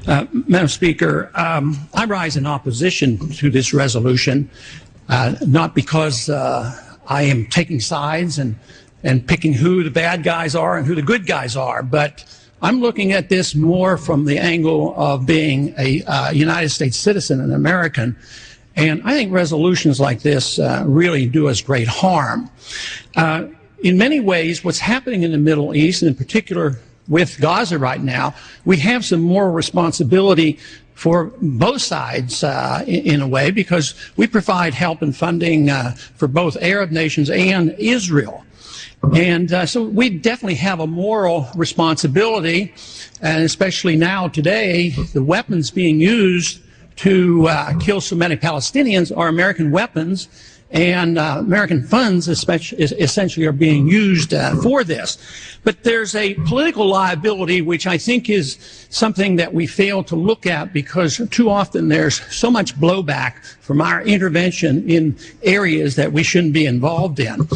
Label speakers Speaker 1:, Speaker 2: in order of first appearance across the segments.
Speaker 1: Madam Speaker, I rise in opposition to this resolution, not because I am taking sides and picking who the bad guys are and who the good guys are, but I'm looking at this more from the angle of being a United States citizen, an American, and I think resolutions like this really do us great harm. In many ways, what's happening in the Middle East, and in particular with Gaza right now, we have some moral responsibility for both sides in a way, because we provide help and funding for both Arab nations and Israel. And so we definitely have a moral responsibility, and especially now today, the weapons being used to kill so many Palestinians are American weapons, and American funds essentially are being used for this. But there's a political liability which I think is something that we fail to look at, because too often there's so much blowback from our intervention in areas that we shouldn't be involved in.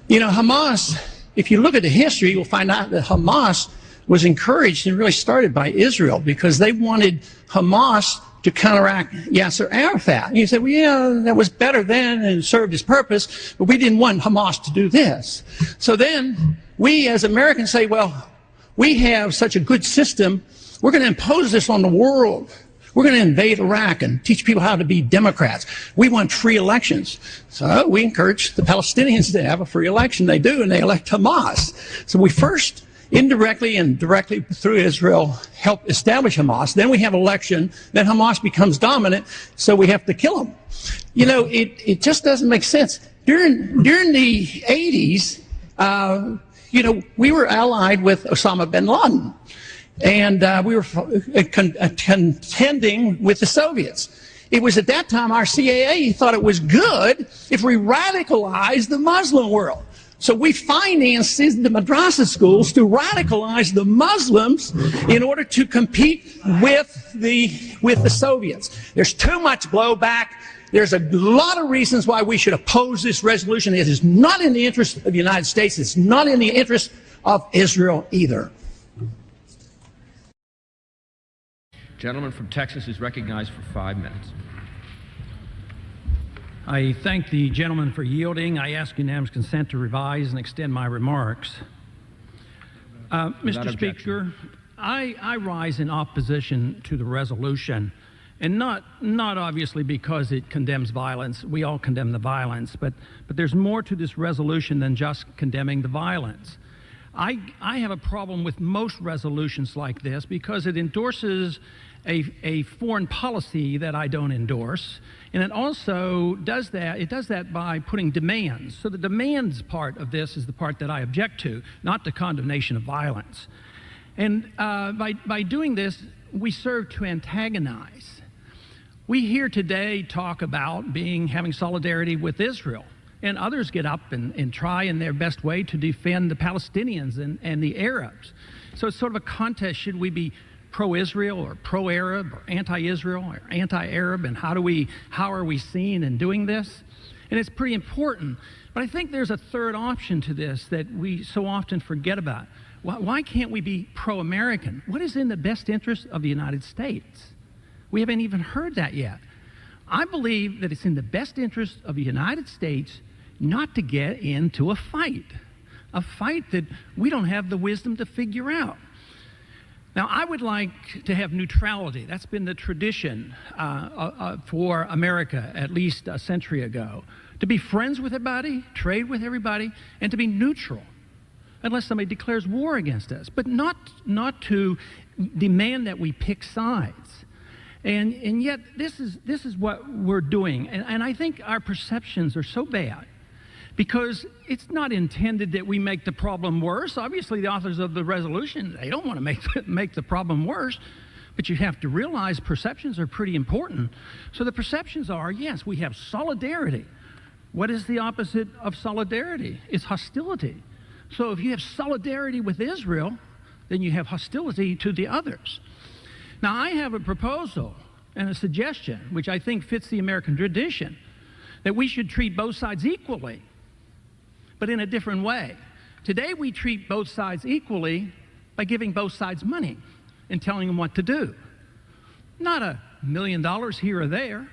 Speaker 1: You know, Hamas, if you look at the history, you'll find out that Hamas was encouraged and really started by Israel, because they wanted Hamas to counteract Yasser Arafat. And you say, well, yeah, that was better then and served its purpose, but we didn't want Hamas to do this. So then we as Americans say, well, we have such a good system, we're going to impose this on the world. We're going to invade Iraq and teach people how to be Democrats. We want free elections. So we encourage the Palestinians to have a free election. They do, and they elect Hamas. So we first indirectly and directly through Israel help establish Hamas. Then we have election. Then Hamas becomes dominant, so we have to kill them. You know, it just doesn't make sense. During the 80s, you know, we were allied with Osama bin Laden. And we were contending with the Soviets. It was at that time our CIA thought it was good if we radicalized the Muslim world. So we financed the madrasa schools to radicalize the Muslims in order to compete with the Soviets. There's too much blowback. There's a lot of reasons why we should oppose this resolution. It is not in the interest of the United States. It's not in the interest of Israel either.
Speaker 2: Gentleman from Texas is recognized for 5 minutes.
Speaker 3: I thank the gentleman for yielding. I ask unanimous consent to revise and extend my remarks. Mr. Speaker, I rise in opposition to the resolution, and not obviously because it condemns violence. We all condemn the violence, but there's more to this resolution than just condemning the violence. I have a problem with most resolutions like this because it endorses a foreign policy that I don't endorse, and it also does that by putting demands. So the demands part of this is the part that I object to, not the condemnation of violence. And by doing this, we serve to antagonize. We here today talk about having solidarity with Israel, and others get up and try in their best way to defend the Palestinians and the Arabs. So it's sort of a contest. Should we be pro-Israel or pro-Arab or anti-Israel or anti-Arab, and how are we seen in doing this? And it's pretty important. But I think there's a third option to this that we so often forget about. Why can't we be pro-American? What is in the best interest of the United States? We haven't even heard that yet. I believe that it's in the best interest of the United States not to get into a fight that we don't have the wisdom to figure out. Now, I would like to have neutrality. That's been the tradition for America at least a century ago. To be friends with everybody, trade with everybody, and to be neutral, unless somebody declares war against us, but not to demand that we pick sides. And yet, this is what we're doing. And I think our perceptions are so bad, because it's not intended that we make the problem worse. Obviously, the authors of the resolution, they don't want to make the problem worse, but you have to realize perceptions are pretty important. So the perceptions are, yes, we have solidarity. What is the opposite of solidarity? It's hostility. So if you have solidarity with Israel, then you have hostility to the others. Now, I have a proposal and a suggestion, which I think fits the American tradition, that we should treat both sides equally, but in a different way. Today, we treat both sides equally by giving both sides money and telling them what to do. Not $1 million here or there,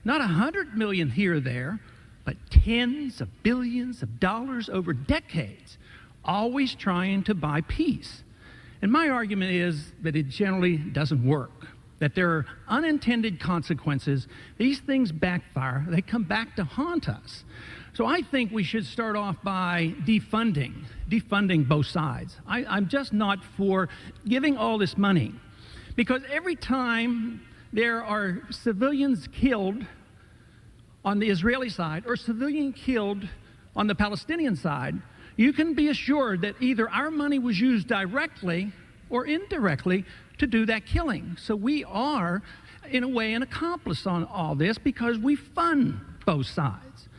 Speaker 3: not $100 million here or there, but tens of billions of dollars over decades, always trying to buy peace. And my argument is that it generally doesn't work, that there are unintended consequences. These things backfire. They come back to haunt us. So I think we should start off by defunding both sides. I'm just not for giving all this money, because every time there are civilians killed on the Israeli side or civilian killed on the Palestinian side, you can be assured that either our money was used directly or indirectly to do that killing. So we are, in a way, an accomplice on all this because we fund both sides.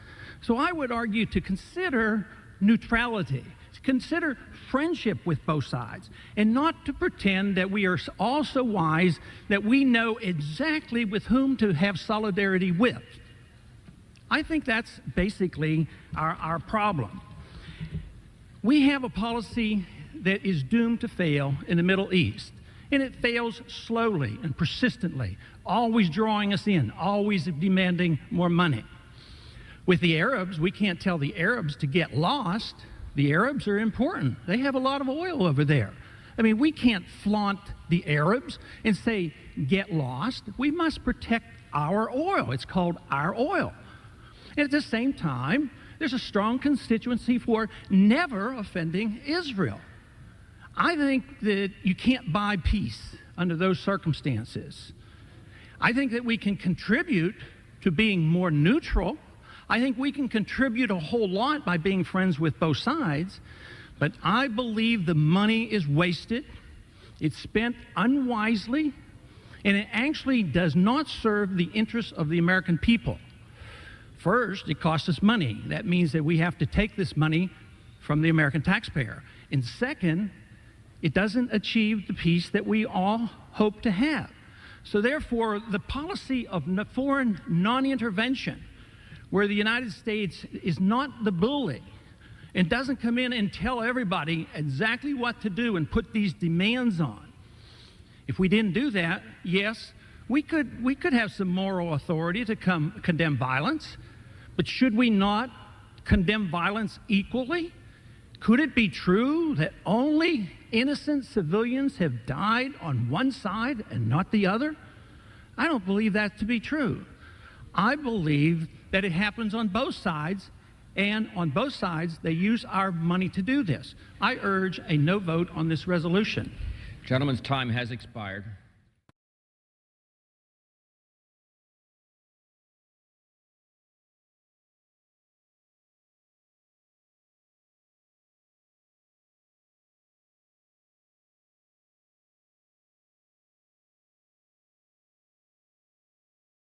Speaker 3: So I would argue to consider neutrality, to consider friendship with both sides, and not to pretend that we are all so wise that we know exactly with whom to have solidarity with. I think that's basically our problem. We have a policy that is doomed to fail in the Middle East, and it fails slowly and persistently, always drawing us in, always demanding more money. With the Arabs, we can't tell the Arabs to get lost. The Arabs are important. They have a lot of oil over there. I mean, we can't flaunt the Arabs and say, get lost. We must protect our oil. It's called our oil. And at the same time, there's a strong constituency for never offending Israel. I think that you can't buy peace under those circumstances. I think that we can contribute to being more neutral. I think we can contribute a whole lot by being friends with both sides, but I believe the money is wasted, it's spent unwisely, and it actually does not serve the interests of the American people. First, it costs us money. That means that we have to take this money from the American taxpayer. And second, it doesn't achieve the peace that we all hope to have. So therefore, the policy of foreign non-intervention, where the United States is not the bully and doesn't come in and tell everybody exactly what to do and put these demands on. If we didn't do that, yes, we could have some moral authority to condemn violence, but should we not condemn violence equally? Could it be true that only innocent civilians have died on one side and not the other? I don't believe that to be true. I believe that it happens on both sides, and on both sides, they use our money to do this. I urge a no vote on this resolution.
Speaker 2: Gentleman's time has expired.